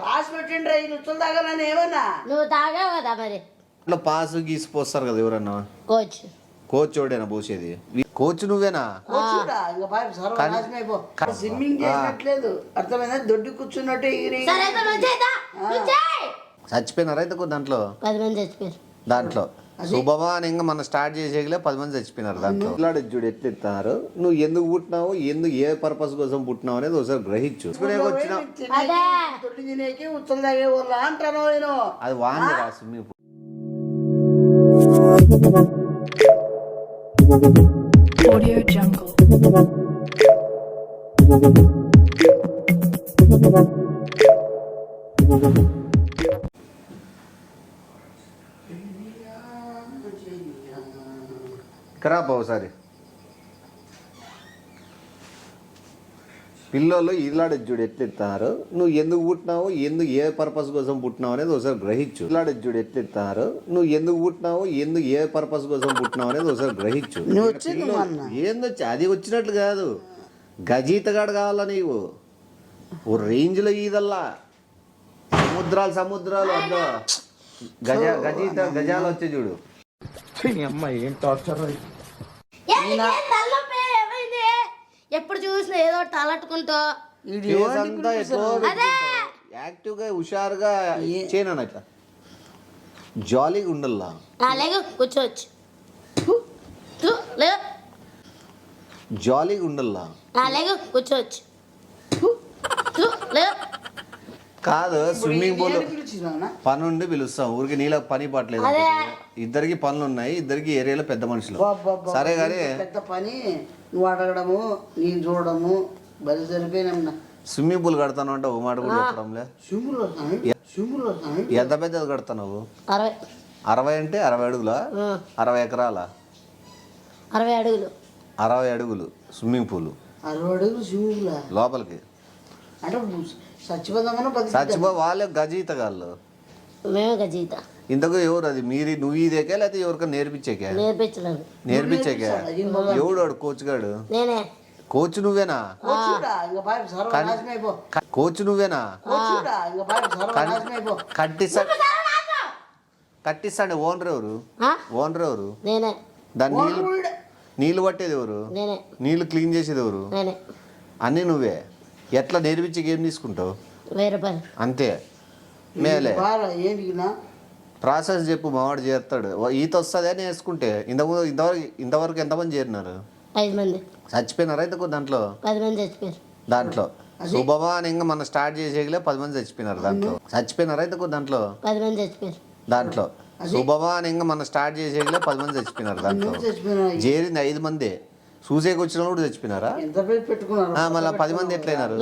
రాసి పెట్టండి ఈ రుచులు తాగాలని ఏమన్నా నువ్వు తాగావు కదా మరి. ఇట్లా పాసు గీసి పోస్తారు కదా ఎవరన్నా. కోచ్ కోచోడేనా పోసేది? కోచ్ నువ్వేనా? కూర్చుడా ఇంకా బాయ్ సర్వనాశనం అయిపో. స్విమ్మింగ్ చేసినట్లేదు అర్థమైందా? దొడ్డి కూర్చున్నట్టే ఎగిరి సరే అయితే నువ్వు చేద్దా? నువ్వు చేయి. చచ్చిపోయినారా అయితే దాంట్లో? 10 మంది చచ్చిపోయారు దాంట్లో శుభమా అని ఇంకా మనం స్టార్ట్ చేసేయలే 10 మంది చచ్చిపోయినారు దాంట్లో. చూడు ఎట్లా ఇస్తున్నారు. నువ్వు ఎందుకు పుట్టినావు, ఎందుకు ఏ పర్పస్ కోసం పుట్టినావు అనేది ఒకసారి గ్రహించు. వచ్చినావు దొడ్డి తినేకి ఉచ్చలు తాగే వాళ్ళ అంటాను నేను. అది వాంది రా స్విమ్మింగ్ పూల్. Audio Jungle. ఖరాబ్ ఒకసారి పిల్లలు ఇలాడే చూడు ఎట్లా ఇస్తున్నారు. నువ్వు ఎందుకు పుట్టినావు, ఎందుకు ఏ పర్పస్ కోసం పుట్టినావు అనేది ఒకసారి గ్రహించు. ఇలాడే చూడు ఎట్లా ఇస్తున్నారు. నువ్వు ఎందుకు పుట్టినావు, ఎందుకు ఏ పర్పస్ కోసం పుట్టినావు అనేది ఒకసారి గ్రహించు. ఏందొచ్చి అది వచ్చినట్లు కాదు, గజీతగాడు కావాలా నీవు. ఓ రేంజ్లో ఈదల్లా సముద్రాలు వద్దు. గజాలు వచ్చే చూడు. ఎప్పుడు చూసినా ఏదో తలట్టుకుంటా యాక్టివ్ గా హుషారుగా చేయను ఇట్లా జాలీగా ఉండల్లా. లేక కూర్చోవచ్చు, జాలీగా ఉండల్లా. లేక కూర్చోవచ్చు. కాదు స్విమ్మింగ్ పూల్ పని ఉండి పిలుస్తాం. ఊరికి నీళ్ళకి పని పట్టలేదు. ఇద్దరికి పనులు ఉన్నాయి, ఇద్దరికి ఏరియాలో పెద్ద మనుషులు. సరే కానీ పెద్ద పని నువ్వు అడగడము నేను చూడడము బలి సరిపోయినా. స్విమ్మింగ్ పూల్ కడతాను అంటే ఓ మాట కూడా చెప్పడంలే. ఎంత పెద్దది కడతావు? 60 అంటే 60 అడుగుల 60 ఎకరాల 60 అడుగులు 60 అడుగులు స్విమ్మింగ్ పూల్. 60 అడుగులు స్విమ్మింగ్ పూల్ లోపలికి అంటే చచ్చిపో. వాళ్ళే గజీతగాళ్ళు, మేమే గజీత. ఇంతకు ఎవరు అది? నువ్వు ఇదేకే లేకపోతే ఎవరికైనా నేర్పించేకే? ఎవడు వాడు కోచ్ గాడు? నేనే కోచ్. నువ్వేనా కోచ్? నువ్వేనా? కట్టిస్తాండి. ఓనర్ ఎవరు? నేనే. దాన్ని నీళ్ళు పట్టేది ఎవరు? నీళ్ళు క్లీన్ చేసేది ఎవరు? అన్నీ నువ్వే. ఎట్లా నేర్పించి ఏం తీసుకుంటావు? 1000 రూపాయలు అంతే. మేలే ప్రాసెస్ చెప్పు, మావాడు చేస్తాడు. ఈత వస్తుందే నేర్చుకుంటే. ఇంతవరకు ఎంతమంది చేరినారు? 5 మంది చచ్చిపోయినారా అయితే దాంట్లో? 10 మంది చచ్చిపోయారు దాంట్లో. శుభమా అని ఇంకా మనం స్టార్ట్ చేసేయలే 10 మంది చచ్చిపోయినారు దాంట్లో. చచ్చిపోయినారా అయితే దాంట్లో? 10 మంది చచ్చిపోయారు దాంట్లో. శుభమా అని ఇంకా మనం స్టార్ట్ చేసేయలే 10 మంది చచ్చిపోయినారు దాంట్లో. చేరింది 5 మందే. చూసేకి వచ్చిన కూడా చచ్చిపోయినారా? మళ్ళీ 10 మంది ఎట్లయినారు?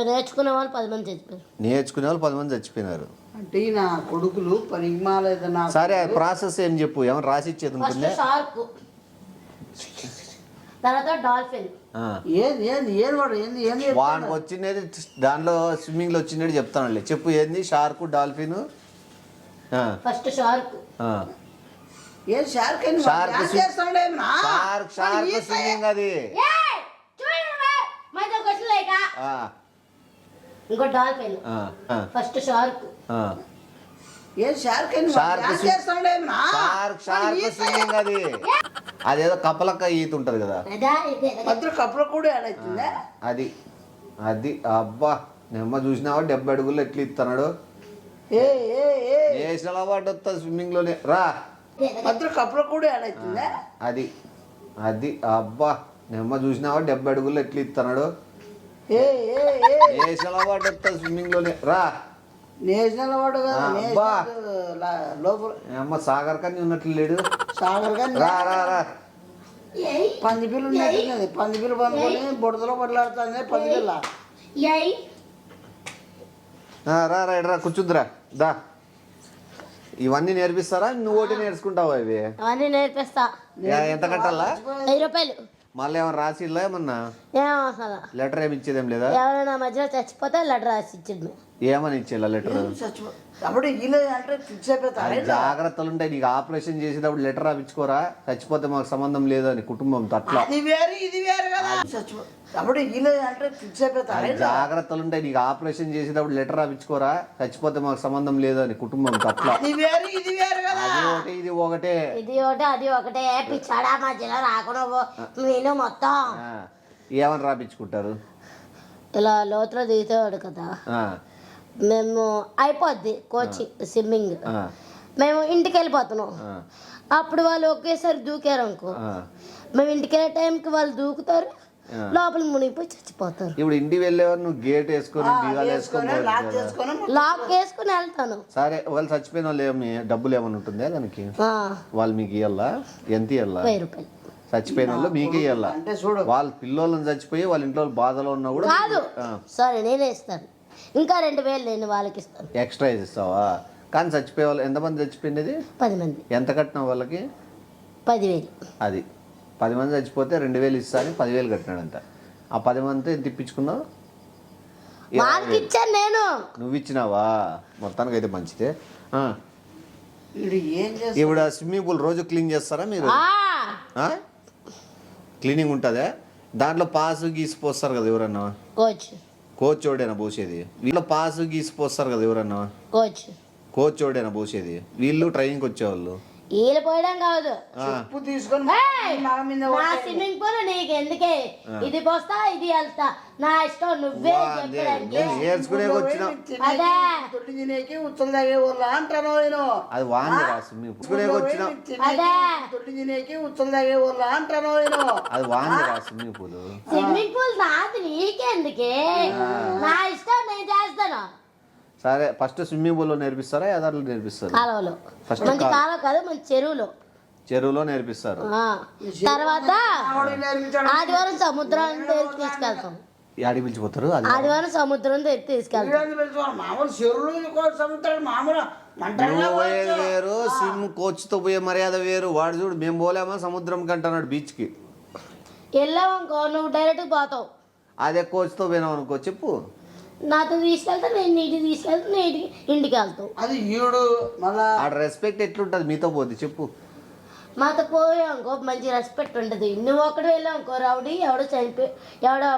నేర్చుకునే వాళ్ళు 10 మంది చచ్చిపోయినారు. అంటే నా కొడుకులు పరిమాలేదన్నా. సరే ప్రాసెస్ ఏం చెప్పు, ఏమైనా రాసి ఇచ్చేది ఉంటుంది? తర్వాత డాల్ఫిన్. వానికి వచ్చినది దాంట్లో స్విమ్మింగ్ లో వచ్చినది చెప్తాను. చెప్పు ఏంది? Shark, dolphin. First shark. Swimming అది. ఇంకో డాల్ఫిన్. First shark. స్విమ్మింగ్ అది. అదేదో కప్పలక్క ఈత ఉంటది కదా, కప్పల కూడా అది. అబ్బా నెమ్మ చూసినావా 70 అడుగుల్లో ఎట్లా ఇస్తున్నాడు. నేషనల్ అవార్డు వస్తుంది స్విమ్మింగ్ లోనే. రా కప్పల కూడా అది. అబ్బా నెమ్మ చూసినావా 70 అడుగుల్లో ఎట్లా ఇస్తున్నాడు. నేషనల్ అవార్డు వస్తుంది స్విమ్మింగ్ లోనే. రా నేషనల్ అవార్డు లోపల అమ్మ సాగర్ కానీ ఉన్నట్లు లేడు. సాగర్ కానీ రా పందిపిల్లు ఉన్నట్టున్నది. పందిపిల్లు పండుకొని బుడతలో పడలాడుతుంది పందిపిల్ల. రా కూర్చుందిరా. దా ఇవన్నీ నేర్పిస్తారా? నువ్వు ఒకటి నేర్చుకుంటావా? ఇవి అవన్నీ నేర్పిస్తా. ఎంత కట్టాలా? 1000 రూపాయలు. మళ్ళీ ఏమైనా రాసిల్లా? ఏమన్నా లెటర్ ఏమి ఇచ్చేదేం లేదా? ఎవరైనా మధ్యలో చచ్చిపోతే లెటర్ రాసి ఇచ్చింది. ఏమని ఇచ్చేలా లెటర్? చచ్చిపో అప్పుడు వీళ్ళు అంటే ఫిక్స్ అయిపోతారు. జాగ్రత్తలు ఉంటాయి నీకు. ఆపరేషన్ చేసేటప్పుడు లెటర్ రాపించుకోరా, చచ్చిపోతే మాకు సంబంధం లేదు అని కుటుంబంతో. అట్లా అది వేరు ఇది వేరు కదా. చచ్చిపో అప్పుడు వీళ్ళు అంటే ఫిక్స్ అయిపోతారు. జాగ్రత్తలు ఉంటాయి నీకు. ఆపరేషన్ చేసేటప్పుడు లెటర్ రాపించుకోరా, చచ్చిపోతే మాకు సంబంధం లేదు అని కుటుంబంతో. అట్లా అది వేరు ఇది వేరు కదా. అది ఒకటి ఇది ఒకటే. ఇది ఒకటి అది ఒకటే. పిచ్చాడా మధ్యలో రాకుండా నేను మొత్తం ఏమని రాపించుకుంటారు? ఇలా లోతులో దిగుతాడు కదా, మేము అయిపోద్ది కోచింగ్ స్విమ్మింగ్, మేము ఇంటికి వెళ్ళిపోతున్నాం. అప్పుడు వాళ్ళు ఒకేసారి దూకారు అనుకో, మేము ఇంటికి వెళ్ళే టైంకి వాళ్ళు దూకుతారు, లోపల మునిగిపోయి చచ్చిపోతారు. ఇప్పుడు ఇంటికి వెళ్ళేవారు నువ్వు గేట్ వేసుకొని బీగాలు వేసుకొని లాక్ వేసుకుని వెళ్తాను. సరే, వాళ్ళు చచ్చిపోయిన వాళ్ళు ఏమి డబ్బులు ఏమైనా ఉంటుందా దానికి? వాళ్ళు మీకు ఇవ్వాలా? ఎంత ఇవ్వాలా? 1000 రూపాయలు. చచ్చిపోయిన వాళ్ళు మీకు ఇవ్వాలా? వాళ్ళ పిల్లలను చచ్చిపోయి వాళ్ళ ఇంట్లో బాధలో ఉన్నా కూడా కాదు, సరే నేనే ఇస్తాను. ఇంకా 2000 నేను వాళ్ళకి ఇస్తాను. ఎక్స్ట్రా ఇస్తావా? కానీ చచ్చిపోయే వాళ్ళు ఎంతమంది చచ్చిపోయినది? 10 మంది. ఎంత కట్టినావు వాళ్ళకి? 10,000. అది 10 మంది చచ్చిపోతే 2000 ఇస్తా అని 10,000 కట్టినాడంట. ఆ 10 మందితో ఎంత ఇప్పించుకున్నావు? వాళ్ళకి ఇచ్చాను నేను. నువ్వు ఇచ్చినావా? మొత్తానికి అయితే మంచిదే. ఏం చేస్తారు? ఇప్పుడు స్విమ్మింగ్ పూల్ రోజు క్లీన్ చేస్తారా మీరు? క్లీనింగ్ ఉంటుందా? దాంట్లో పాసు గీసి పోస్తారు కదా ఎవరన్నా? కోచ్ ఓడేనా పోసేది? వీళ్ళు పాసు గీసి పోస్తారు కదా ఎవరన్నా? కోచ్ ఓడేనా పోసేది? వీళ్ళు ట్రైనింగ్కి వచ్చేవాళ్ళు. వీళ్ళు పోయడం కాదు, ఉప్పు తీసుకొని నా స్విమ్మింగ్ పూల్ నీకు ఎందుకే, ఇది పోస్తా ఇది వెళ్తా, నా ఇష్టం, నువ్వే నేర్చుకునే వచ్చిన అదే తొట్టి తినేకి ఉచ్చలు తాగే వాళ్ళు అంటాను నేను. అది వాంది రా స్విమ్మింగ్ పూల్ వచ్చిన అదే తొట్టి తినేకి ఉచ్చలు తాగే వాళ్ళు అంటాను నేను. అది వాంది రా స్విమ్మింగ్ పూల్. స్విమ్మింగ్ పూల్ నాది, నీకెందుకే, నా ఇష్టం, నేను చేస్తాను. సరే, ఫస్ట్ స్విమ్మింగ్ పూల్లో నేర్పిస్తారా ఎదార్లో నేర్పిస్తారు? కాలువలో. మంచి కాలువ కాదు, మంచి చెరువులో నేర్పిస్తారు. తర్వాత ఆదివారం సముద్రం తీసుకెళ్తాం. ఆడి పిలిచిపోతారు. ఆదివారం సముద్రం తీసుకెళ్తాం. మామూలు చెరువులు సముద్రాలు మామూలు పోయేది వేరు, స్విమ్ కోచ్ తో పోయే మర్యాద వేరు. వాడు చూడు, మేము పోలేమా సముద్రం కంటున్నాడు బీచ్ కి. వెళ్ళావు అనుకో, నువ్వు డైరెక్ట్ పోతావు. అదే కోచ్ తో పోయినావు అనుకో, చెప్పు నాతో తీసుకెళ్తా, నేను నీటికి తీసుకెళ్తా, నీటికి ఇంటికి వెళ్తావు. అది ఈడు మళ్ళా ఆడ రెస్పెక్ట్ ఎట్లుంటది మీతో పోతే చెప్పు? మాతో పోయావు అనుకో మంచి రెస్పెక్ట్ ఉంటుంది. నువ్వు ఒకటి వెళ్ళావు అనుకో, రౌడీ ఎవడో చనిపోయి ఎవడో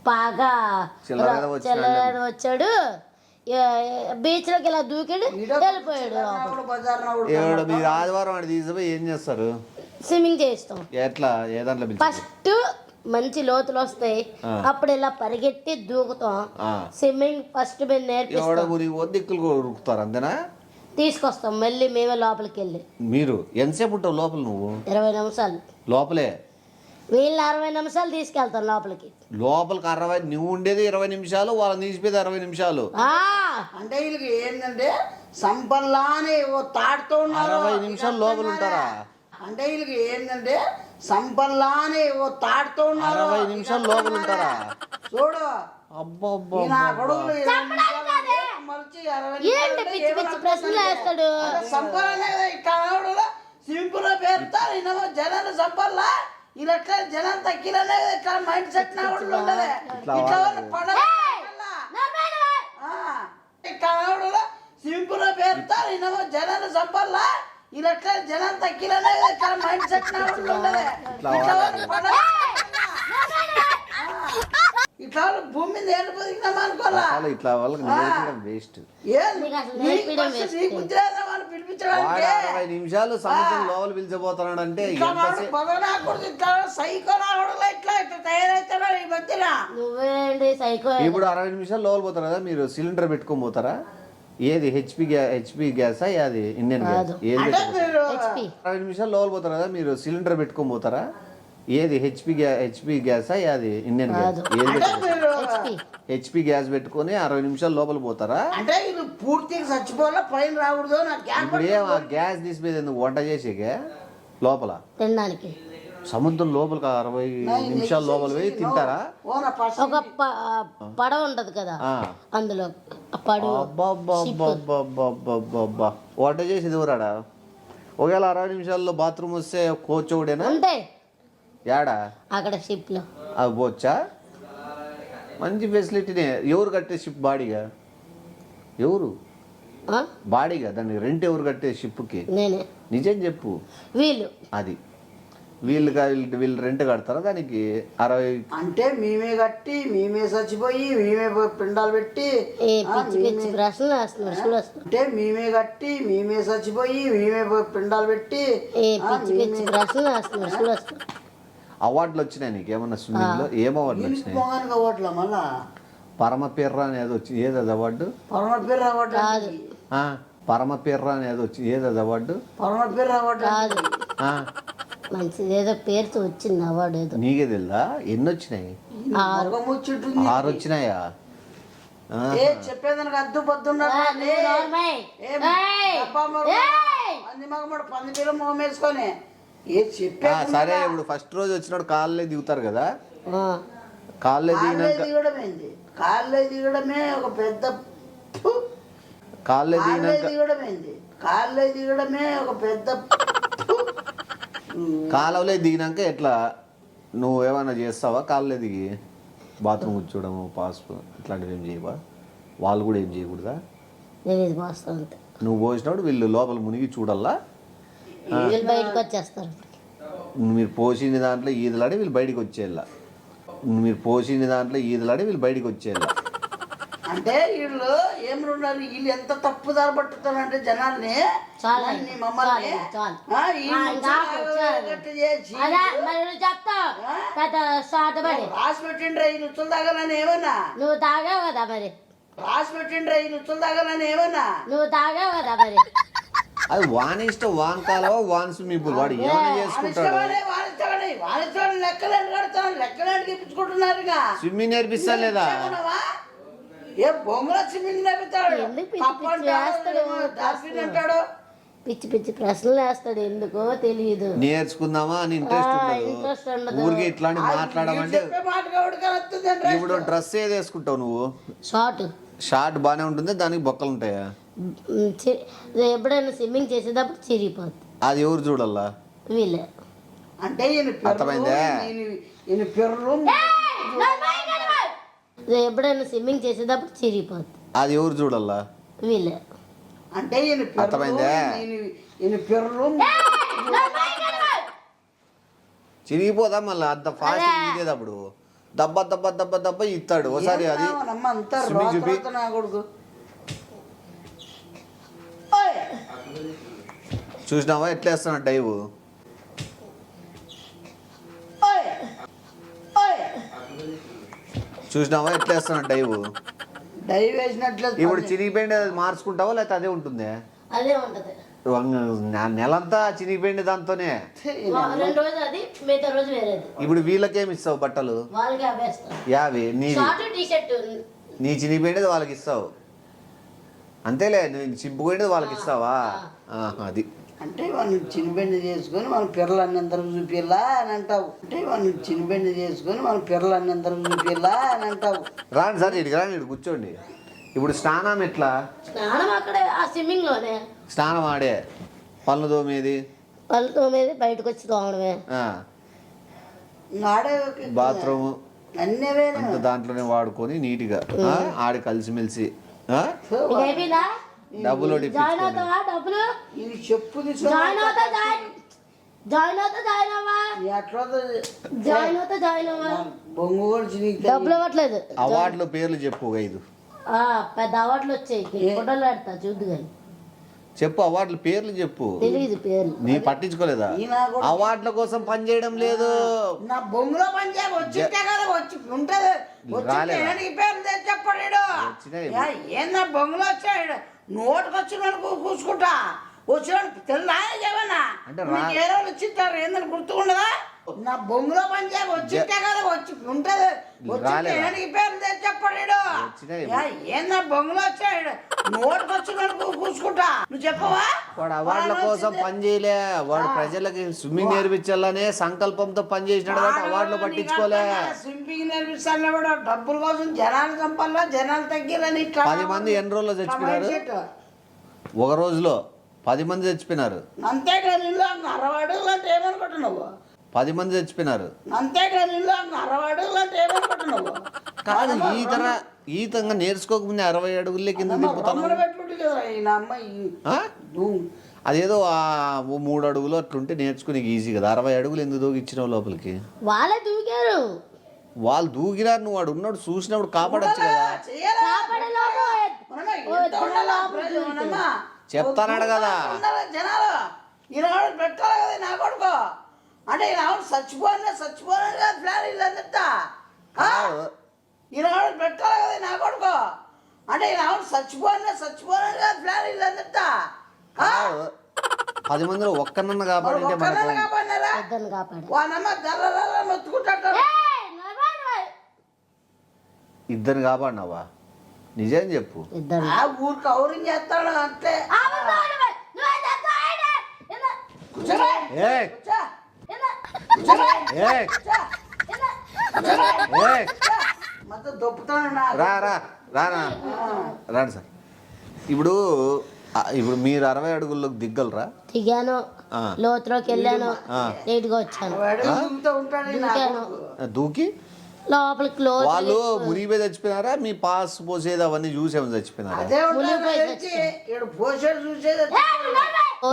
బాగా చెల్లెడ వచ్చాడు, బీచ్ లోకి ఇలా దూకాడు, వెళ్ళిపోయాడు. మీరు ఆదివారం ఆడ తీసుకుపోయి ఏం చేస్తారు? స్విమ్మింగ్ చేస్తాం. ఎట్లా? ఏ దాంట్లో? ఫస్ట్ మంచి లోతులు వస్తాయి, అప్పుడు ఇలా పరిగెట్టి దూకుతాం. స్విమ్మింగ్ ఫస్ట్ మేము నేర్పిస్తాం. దిక్కులు ఉరుకుతారు అంతేనా? తీసుకొస్తాం మళ్ళీ మేమే లోపలికి వెళ్ళి. మీరు ఎంతసేపు ఉంటావు లోపల? నువ్వు 20 నిమిషాలు లోపలే. వీళ్ళని 60 నిమిషాలు తీసుకెళ్తాం లోపలికి. లోపలికి 60, నువ్వు ఉండేది 20 నిమిషాలు, వాళ్ళని తీసిపోయేది 60 నిమిషాలు. అంటే వీళ్ళకి ఏంటంటే సంపల్లానే ఓ తాడుతో 60 నిమిషాలు లోపల ఉంటారా? అంటే వీళ్ళకి ఏంటంటే సంపల్లానే ఓ తాడుతో 60 నిమిషాలు లోపల ఉంటారా? చూడు అబ్బా, సింపుల్ పేరుతారు జనాలు సంపల్లా ఇలా జనాలు తగ్గిలనే ఇట్లా మైండ్ సెట్ ఉంటది. సింపుల్ పేరుతారు జనాలు సంపల్లా ఇలా జనాలు తగ్గిలనే ఇట్లా మైండ్ సెట్ ఉంటది. ఇట్లా భూమి మీద ఏడిపోతున్నాం అనుకోవాలా? ఇట్లా వాళ్ళకి వేస్ట్. 60 నిమిషాలు సముద్రం లోపల పిలిచిపోతున్నాడు అంటే ఇప్పుడు 60 నిమిషాలు లోపల పోతారు కదా. మీరు సిలిండర్ పెట్టుకొని పోతారా? ఏది హెచ్పి గ్యాసా? అది ఇండియన్ గ్యాస్? ఏది? 60 నిమిషాలు లోపల పోతారు కదా. మీరు సిలిండర్ పెట్టుకొని పోతారా? ఏది హెచ్పి గ్యాసా? అది ఇండియన్ గ్యాస్? ఏది? హెచ్పి గ్యాస్ పెట్టుకొని 60 నిమిషాలు లోపల పోతారా? అంటే ఇది పూర్తిగా చచ్చిపోవాలా, పైన రాకూడదు. ఇప్పుడు ఏం ఆ గ్యాస్ తీసిపోయేది ఎందుకు? వంట చేసేకే లోపల తినడానికి. సముద్రం లోపలికి 60 నిమిషాలు లోపల పోయి తింటారా? ఒక పడవ ఉంటది కదా, అందులో వంట చేసేది ఎవరాడా? ఒకవేళ 60 నిమిషాల్లో బాత్రూమ్ వస్తే కోచ్ ఒకడేనా? ఉంటాయి యాడా? అక్కడ షిప్ లో. అవి పోవచ్చా? మంచి ఫెసిలిటీనే. ఎవరు కట్టే షిప్ బాడీగా? ఎవరు ఆ? బాడీగా? దాన్ని రెంట్ ఎవరు కట్టే షిప్కి? నేనే. నిజం చెప్పు. వీళ్ళు అది వీళ్ళు రెంట్ కడతారా దానికి? 60 అంటే మేమే కట్టి మేమే చచ్చిపోయి మేమే పిండాలు పెట్టి ఏ పిచ్చి పిచ్చి ప్రశ్నలు వేస్తున్నారు చూడు అసలు. అంటే మేమే కట్టి మేమే చచ్చిపోయి మేమే పిండాలు పెట్టి ఏ పిచ్చి పిచ్చి ప్రశ్నలు వేస్తున్నారు చూడు అసలు. అవార్డులు వచ్చినాయి నీకు ఏమన్నా స్విమ్మింగ్లో? ఏం అవార్డులు వచ్చినాయి? మొగానికి అవ్వట్లా మళ్ళా పరమపీర్రా అని ఏదో వచ్చి ఏదది అవార్డు? పరమ పేరు అవ్వట్లేదు కాదు పరమపీర్రా అని ఏదో వచ్చి ఏదది అవార్డు? పరమ పేరు కాదు ఆ, మంచిది ఏదో పేరుతో వచ్చింది అవార్డు ఏదో. నీకే తెలుదా? ఎన్ని వచ్చినాయి? 6 ముచ్చుంటుంది 6 వచ్చినాయా? ఏ చెప్పేదానికి అద్దు పొద్దున్నాడు పంది మగమడు పంది పిల్ల మొహం వేసుకొని ఏ చెప్పే సరే ఇప్పుడు ఫస్ట్ రోజు వచ్చినప్పుడు కాళ్ళే దిగుతారు కదా, కాళ్ళే కాళ్ళే దిగినాక దిగడమేంది? కాళ్ళే దిగడమే ఒక పెద్ద కాళ్ళే కాళ్ళే దిగినాక దిగడమేంది? కాళ్ళే దిగడమే ఒక పెద్ద కాలువలే దిగినాక ఎట్లా నువ్వు ఏమైనా చేస్తావా? కాళ్ళే దిగి బాత్రూమ్ కూర్చోవడము పాస్పు ఇట్లాంటివి ఏం చేయవా? వాళ్ళు కూడా ఏం చేయకూడదా? నేను ఇది పోస్తా అంతే. నువ్వు పోసినప్పుడు వీళ్ళు లోపల మునిగి చూడల్లా? వీళ్ళు బయటకు వచ్చేస్తారు. మీరు పోసిన దాంట్లో ఈదలాడి వీళ్ళు బయటికి వచ్చేయాల. మీరు పోసిన దాంట్లో ఈదలాడి వీళ్ళు బయటికి వచ్చేయాల. అంటే వీళ్ళు ఏమన్నారు? వీళ్ళు ఎంత తప్పుదారి పట్టుతారంటే జనాల్ని చాలు, నన్ను, మమ్మల్ని చాలు. ఆ, వీళ్ళు గట్టి చేసి రాసి పెట్టిండ్రా ఈ రుచులు తాగాలని ఏమన్నా? నువ్వు తాగావు కదా మరి. రాసి పెట్టిండ్రా ఈ రుచులు తాగాలని ఏమన్నా? నువ్వు తాగావు కదా మరి. అది వాని ఇష్టం, వాన్ కాలవా వాన్ స్విమ్మింగ్ పూల్, వాడు ఏమైనా చేసుకుంటాడు. వాణిజ్యం లెక్కలేంటి కడతాను లెక్కలేంటి ఇప్పించుకుంటున్నారుగా. స్విమ్మింగ్ నేర్పిస్తా లేదా? ఏ బొమ్మల స్విమ్మింగ్ నేర్పుతాడు ఎందుకు పిచ్చి పిచ్చి వేస్తాడు? డాల్ఫిన్ అంటాడు. పిచ్చి పిచ్చి ప్రశ్నలు వేస్తాడు ఎందుకో తెలియదు. నేర్చుకుందామా అని ఇంట్రెస్ట్ ఉండదు. ఊరికి ఇట్లాంటి మాట్లాడమంటే చెప్పే మాట కాబట్టి కలుగుతుంది. ఇప్పుడు డ్రెస్ ఏది వేసుకుంటావు నువ్వు? షార్ట్ షార్ట్ బాగానే ఉంటుంది, దానికి బొక్కలు ఉంటాయా? ఎప్పుడైనా స్విమ్మింగ్ చేసేటప్పుడు చిరిగిపోద్ది. అది ఎవరు చూడాలా? వీళ్ళే. అంటే అర్థమైందా? ఈయన పిర్రలు ఎప్పుడైనా స్విమ్మింగ్ చేసేటప్పుడు చిరిగిపోద్ది. అది ఎవరు చూడాలా? వీళ్ళే. అంటే అర్థమైందా? ఈయన పిర్రలు చిరిగిపోదా మళ్ళీ అంత ఫాస్ట్ ఇదేటప్పుడు దబ్బ దబ్బ దబ్బ దబ్బ ఇస్తాడు ఒకసారి. అది అంతా స్విమ్మింగ్ చూపి. నా కొడుకు చూసినావా ఎట్లా వేస్తున్నాడు డైవ్? చూసినావా ఎట్లా వేస్తున్నాడు డైవ్? డైవ్ వేసినట్లు ఇప్పుడు చిరిగిపోయింది అది మార్చుకుంటావా లేకపోతే అదే ఉంటుంది? అదే ఉంటది. నెలంతా చిరిగిపోయింది దాంతోనే. 2 రోజులు అది, మిగతా రోజు వేరేది. ఇప్పుడు వీళ్ళకేమి ఇస్తావు బట్టలు? వాళ్ళకి అవేస్తాం. యావి నీవి, షార్ట్ టీ షర్ట్. నీ చినిగిపోయింది వాళ్ళకి ఇస్తావు అంతేలే. నువ్వు చింపుపోయింది వాళ్ళకి ఇస్తావా? అది అంటే వాళ్ళు చిన్నబెండి చేసుకొని మన పిల్లలు అన్నందరూ చూపిల్లా అని అంటావు. అంటే వాళ్ళు చిన్నబెండి చేసుకొని మన పిల్లలు అన్నందరూ చూపిల్లా అని అంటావు. రాండి సార్, ఇటు రాండి, ఇటు కూర్చోండి. ఇప్పుడు స్నానం ఎట్లా? స్నానం అక్కడే ఆ స్విమ్మింగ్ లోనే. స్నానం ఆడే పళ్ళు తోమేది, పళ్ళు తోమేది, బయటకు వచ్చి తోమడమే. ఆడే బాత్రూమ్ అన్నవే అంత దాంట్లోనే వాడుకొని నీట్గా ఆడి కలిసిమెలిసి అయిపోయిందా? డబ్బులు జాయిన్ అవుతావా? డబ్బులు ఇది చెప్పు జాయిన్ అవుతా జాయిన్ అవుతా జాయిన్ అవ్వా ఎట్లా జాయిన్ అవుతా జాయిన్ అవ్వా. బొంగు కూడా డబ్బులు ఇవ్వట్లేదు. అవార్డుల పేర్లు చెప్పు 5. పెద్ద అవార్డులు వచ్చాయి, ఫోటోలు పెడతా చూద్దు కానీ. చెప్పు, అవార్డుల పేర్లు చెప్పు. తెలియదు పేర్లు. నీ పట్టించుకోలేదా? అవార్డుల కోసం పని చేయడం లేదు. నా బొంగులో పని చేయ వచ్చింటే కదా వచ్చి ఉంటది. పేరు చెప్పాడు ఏందా బొంగులో వచ్చాడు. నోటికి వచ్చిన కూసుకుంటా వచ్చిన తెల్లాయేమన్నా అంటే ఏ రోజు వచ్చింటారు ఏందని గుర్తుకుండదా? నా బొంగులో పని చేయ వచ్చింటే కదా వచ్చి ఉంటది. పేరు చెప్పాడు ఏందా బొంగులో వచ్చాడు. నోటికి వచ్చిన కూసుకుంటా నువ్వు చెప్పవా? వాడు అవార్డుల కోసం పని చేయలే, వాడు ప్రజలకి స్విమ్మింగ్ నేర్పించాలనే సంకల్పంతో పని చేసినాడు కాబట్టి అవార్డులు పట్టించుకోలే. స్విమ్మింగ్ నేర్పిస్తాను కూడా డబ్బుల కోసం జనాలు చంపాలా, జనాలు తగ్గిరని 10 మంది ఎన్ని రోజుల్లో చచ్చిపోయినారు? ఒక రోజులో 10 మంది చచ్చిపోయినారు. అంతేకాదు 60 అడుగులు అంటే ఏమనుకుంటున్నావు? 10 మంది చచ్చిపోయినారు. అంతేకాని ఇల్లు 60 అడుగులు అంటే ఏమనుకుంటున్నావు? కాదు ఈతంగా నేర్చుకోకముందే 60 అడుగులే కింద దింపుతాను. రమ్మని పెట్టుకుంటే కదా ఈయన అమ్మాయి అదేదో 3 అడుగులు అట్లుంటే నేర్చుకునే ఈజీ కదా. 60 అడుగులు ఎందుకు దూకిచ్చినావు లోపలికి? వాళ్ళే దూకారు. వాళ్ళు దూకినారు, నువ్వు వాడు ఉన్నాడు చూసినప్పుడు కాపాడచ్చు కదా. చెప్తానాడు కదా జనాలు ఈనాడు పెట్టాలి కదా నా కొడుకు అంటే ఈనాడు చచ్చిపోయినా కదా ప్లాన్ ఇల్లు చెప్తా. ఈనాడు పెట్టాలి కదా నా కొడుకు అంటే ఈనాడు చచ్చిపోయినా కదా ప్లాన్ ఇల్లు చెప్తా. 10 మందిలో ఒక్కనన్న కాపాడంటే వాళ్ళమ్మ దర్ర మొత్తుకుంటాడు. ఇద్దరిని కాపాడినావా? నిజం చెప్పు. ఊరు కౌరింగ్ చేస్తాడు అంతే. మొత్తం దొప్పుతాడు. రాండి సార్. ఇప్పుడు మీరు 60 అడుగుల్లోకి దిగ్గలరా? దిగాను, లోతులోకి వెళ్ళాను, నీట్గా వచ్చాను. దూకి లోపలికి వాళ్ళు మునిగిపోయి చచ్చిపోయినారా? మీ పాస్ పోసేది అవన్నీ చూసేమని చచ్చిపోయినారా?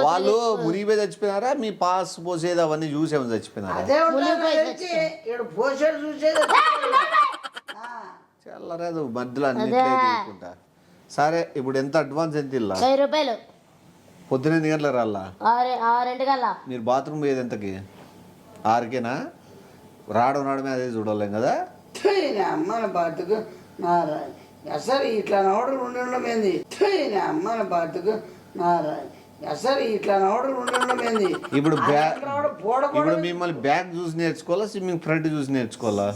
వాళ్ళు మునిగిపోయి చచ్చిపోయినారా? మీ పాస్ పోసేది అవన్నీ చూసేమని చచ్చిపోయినారా? చల్లరాదు మధ్యలో అన్నింటా. సరే, ఇప్పుడు ఎంత అడ్వాన్స్ ఎంత ఇల్లా? 1000 రూపాయలు. పొద్దున 8 గంటలకు రాలా? 6 మీరు బాత్రూమ్ పోయేది ఎంతకి? 6కేనా? రావడమే అదే చూడలేం కదా. అమ్మని బతుకు అసలు ఇట్లా నోడలు ఉండడం ఏంది? అమ్మని బతుకు అసలు ఇట్లా నోడలు ఉండడం ఏంది? ఇప్పుడు మిమ్మల్ని బ్యాక్ చూసి నేర్చుకోవాలా, స్విమ్మింగ్ ఫ్రంట్ చూసి నేర్చుకోవాలా?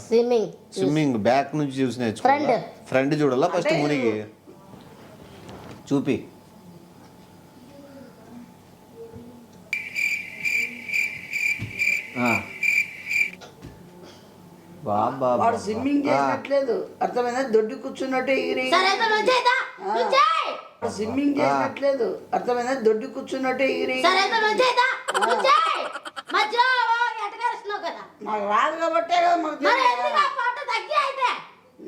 స్విమ్మింగ్ బ్యాక్ నుంచి చూసి నేర్చుకోవాలా? ఫ్రంట్ చూడాలా ఫస్ట్ మునిగి? చూపి. వాడు స్విమ్మింగ్ చేసినట్లేదు, అర్థమైందా? దొడ్డి కూర్చున్నట్టే ఎగిరి స్విమ్మింగ్ చేసినట్లేదు, అర్థమైందా? దొడ్డి కూర్చున్నట్టే ఎగిరి మాకు రాదు కాబట్టే కదా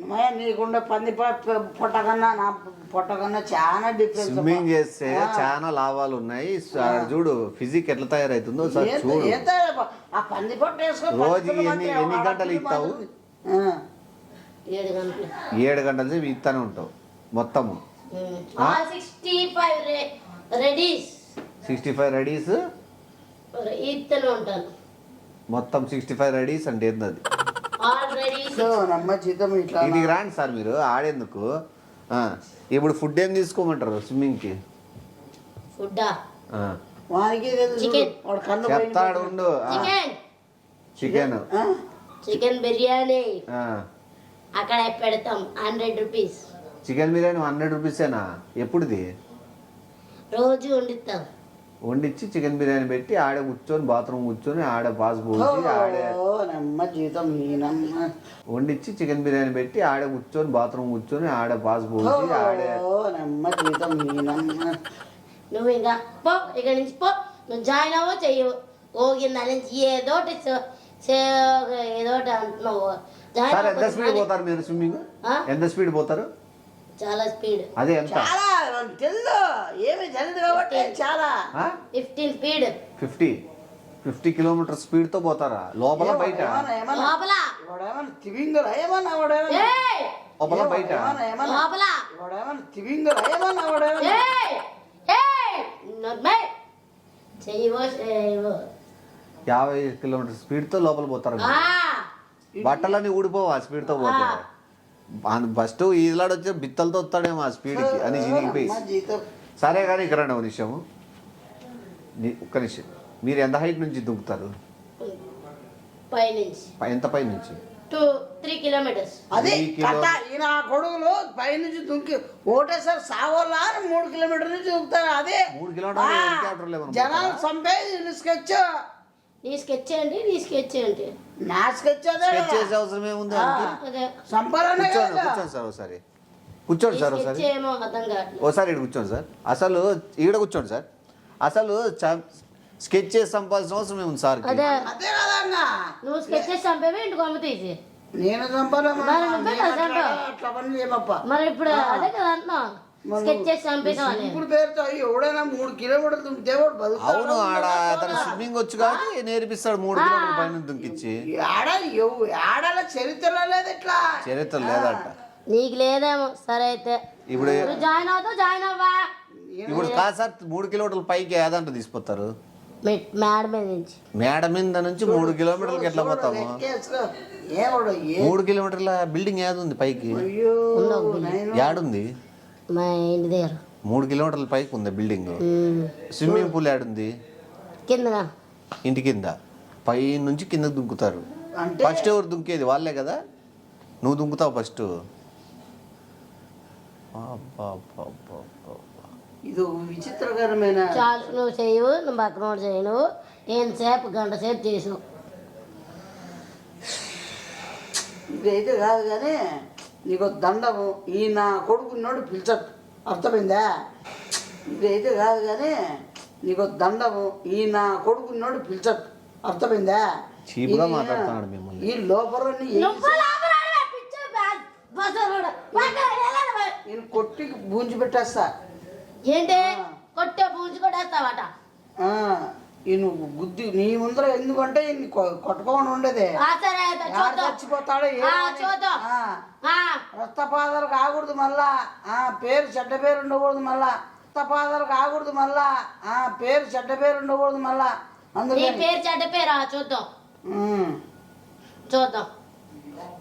మాకు నీకుండా పంది పొట్ట కన్నా నా పొట్ట కన్నా చాలా డిఫరెన్స్. స్విమ్మింగ్ చేస్తే చాలా లాభాలు ఉన్నాయి. చూడు ఫిజిక్ ఎట్లా తయారవుతుందో సార్ చూడు. ఆ పంది పొట్ట రోజు ఎన్ని గంటలు ఇస్తావు? 7 గంటల సేపు ఇస్తానే ఉంటావు మొత్తము. 65 రెడీస్ మొత్తం 65 రెడీస్ అంటే ఏంది? ఇది రాండి సార్ మీరు ఆడేందుకు. ఇప్పుడు ఫుడ్ ఏం తీసుకోమంటారు స్విమ్మింగ్ కి? చెప్తాడు ఉండు. చికెన్ బిర్యానీ అక్కడ పెడతాం 100 రూపీస్. చికెన్ బిర్యానీ 100 రూపీసేనా? ఎప్పుడుది? రోజు వండిస్తాం. వండించి చికెన్ బిర్యానీ పెట్టి ఆడ కూర్చొని బాత్రూమ్ కూర్చొని ఆడ పాస్ పోసి ఆడే వండించి చికెన్ బిర్యానీ పెట్టి ఆడ కూర్చొని బాత్రూమ్ కూర్చొని ఆడ పాస్ పోసి ఆడే. నువ్వు ఇంకా పో, ఇక్కడ నుంచి పో. నువ్వు జాయిన్ అవ్వ చెయ్యవు ఓగిందా నుంచి ఏదోటి అంటున్నావు. సార్ ఎంత స్పీడ్ పోతారు మీరు స్విమ్మింగ్? ఎంత స్పీడ్ పోతారు? చాలా స్పీడ్. అదే ఎంత? ఏమి జల్ది కాబట్టి చాలా 15 స్పీడ్. 50 కిలోమీటర్ స్పీడ్ తో పోతారా? లోపల బయట? లోపల లోపల బయట? 50 కిలోమీటర్ స్పీడ్ తో లోపల పోతారు. బట్టలన్నీ ఊడిపోవు ఆ స్పీడ్ తో పోతే. ఫస్ట్ ఈలాడొచ్చే బిత్తలతో వస్తాడేమో ఆ స్పీడ్కి అని చినిగిపోయి. సరే కానీ ఇక్కడ ఒక నిమిషము, ఒక్క నిమిషం. మీరు ఎంత హైట్ నుంచి దుంకుతారు? ఎంత పై నుంచి? 3 కిలోమీటర్స్. అదే ఈయన కొడుకులు పైనుంచి దుంకి ఒకటేసారి సాగోలా 3 కిలోమీటర్ నుంచి దుంకుతారు. అదే 3 కిలోమీటర్లు జనాలు చంపేది స్కెచ్. నీ స్కెచ్ ఏంటి? నీ స్కెచ్ ఏంటి? నా స్కెచ్ అదే. చేసే అవసరం ఏముంది? సంపాదన కూర్చోండి సార్ ఒకసారి. కూర్చోండి సార్ ఒకసారి. ఒకసారి ఇక్కడ కూర్చోండి సార్. అసలు ఈడ కూర్చోండి సార్. అసలు స్కెచ్ చేసి సంపాదించిన అవసరం ఏముంది సార్కి? అదే అదే కదా అన్న. నువ్వు స్కెచెస్ చంపేవి ఇంటికి అమ్మ తీసి నేను చంపాలమ్మా. మరి నువ్వే కదా చంపావు. అట్లా పని చేయమప్ప. మరి ఇప్పుడు అదే కదా అంటున్నా స్కెచెస్ చంపేసావు అని. ఇప్పుడు పేరుతో ఎవడైనా 3 కిలోమీటర్లు దుంకితే వాడు బతుకుతాడా? అవును, ఆడ అతను స్విమ్మింగ్ వచ్చు కానీ నేర్పిస్తాడు 3 కిలోమీటర్ల పైన దుంకిచ్చి. ఆడాల చరిత్రలో లేదు ఇట్లా. చరిత్ర లేదట. నీకు లేదేమో. సరే అయితే ఇప్పుడు నువ్వు జాయిన్ అవుతావు, జాయిన్ అవ్వా. ఇప్పుడు కాదు సార్, 3 కిలోమీటర్ల పైకి ఏదంట తీసుకుపోతారు? మేడ మీద నుంచి. మేడ మీద నుంచి 3 కిలోమీటర్లకి ఎట్లా పోతాము? ఏమోడు 3 కిలోమీటర్ల బిల్డింగ్ ఏది ఉంది పైకి? అయ్యో నాయనా. యాడుంది? మా ఇంటి దగ్గర 3 కిలోమీటర్ల పైకి ఉంది బిల్డింగ్. స్విమ్మింగ్ పూల్ యాడుంది? కిందనా? ఇంటి కింద. పై నుంచి కిందకు దుంకుతారు. అంటే ఫస్ట్ ఎవరు దుంకేది? వాళ్ళే కదా. నువ్వు దుంకుతావు ఫస్ట్. ఇది ఒక విచిత్రకరమైన. చాలు నువ్వు చేయవు, నువ్వు పక్కన వాడు చేయను. ఎంతసేపు గంట సేపు చేసావు. ఇదైతే కాదు కానీ నీకు దండము. ఈ నా కొడుకు నోడు పిలిచట్టు, అర్థమైందా? ఇదైతే కాదు కానీ నీకు దండము. ఈ నా కొడుకు నోడు పిలిచట్టు, అర్థమైందా? చీపుగా మాట్లాడుతున్నాడు మిమ్మల్ని. ఈ లోపలని నేను కొట్టి బూంచి పెట్టేస్తా. ఏంటి కొట్టే పూంచి కొట్టేస్తావట? ఈ నువ్వు గుద్ది నీ ముందర ఎందుకంటే కొట్టుకోకుండా ఉండేది. సరే అయితే చూద్దాం. చచ్చిపోతాడు. చూద్దాం. రక్తపాదాలు కాకూడదు మళ్ళా. పేరు చెడ్డ పేరు ఉండకూడదు మళ్ళా. రక్తపాదాలు కాకూడదు మళ్ళా. పేరు చెడ్డ పేరు ఉండకూడదు మళ్ళా. నీ అందుకే పేరు చెడ్డ పేరా? చూద్దాం చూద్దాం.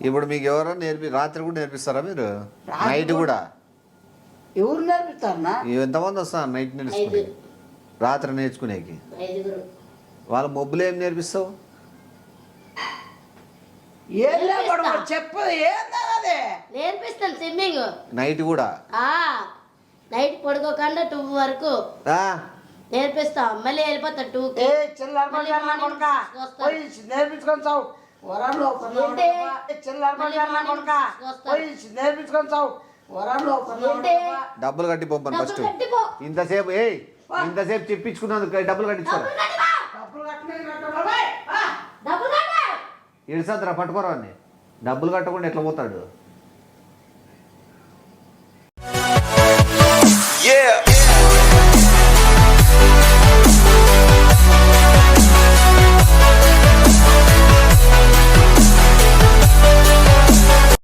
ఇప్పుడు మీకు ఎవరో రాత్రి కూడా నేర్పిస్తారా మీరు? నైట్ కూడా? ఎవరు నేర్పిస్తారన్నా? ఎంతమంది వస్తారు నైట్ నేర్చుకునే? రాత్రి నేర్చుకునేకి 5 వాళ్ళ మొబ్బులు ఏం నేర్పిస్తావు? ఏం లేకపోవడం చెప్పదు. ఏందే నేర్పిస్తాను స్విమ్మింగ్. నైట్ కూడా? నైట్ పడుకోకుండా 2 వరకు నేర్పిస్తాం. మళ్ళీ వెళ్ళిపోతా 2కి. నేర్పించుకొని చావు. వరంలో నేర్పించుకొని చావు. వరంలో డబ్బులు కట్టి పంపను ఫస్ట్. కట్టిపో. ఇంతసేపు చెప్పించుకున్నందుకు డబ్బులు కట్టించారు. డబ్బులు కట్ట. ఇడిసంతరా పట్టుకోరా అని. డబ్బులు కట్టకుండా ఎట్లా పోతాడు?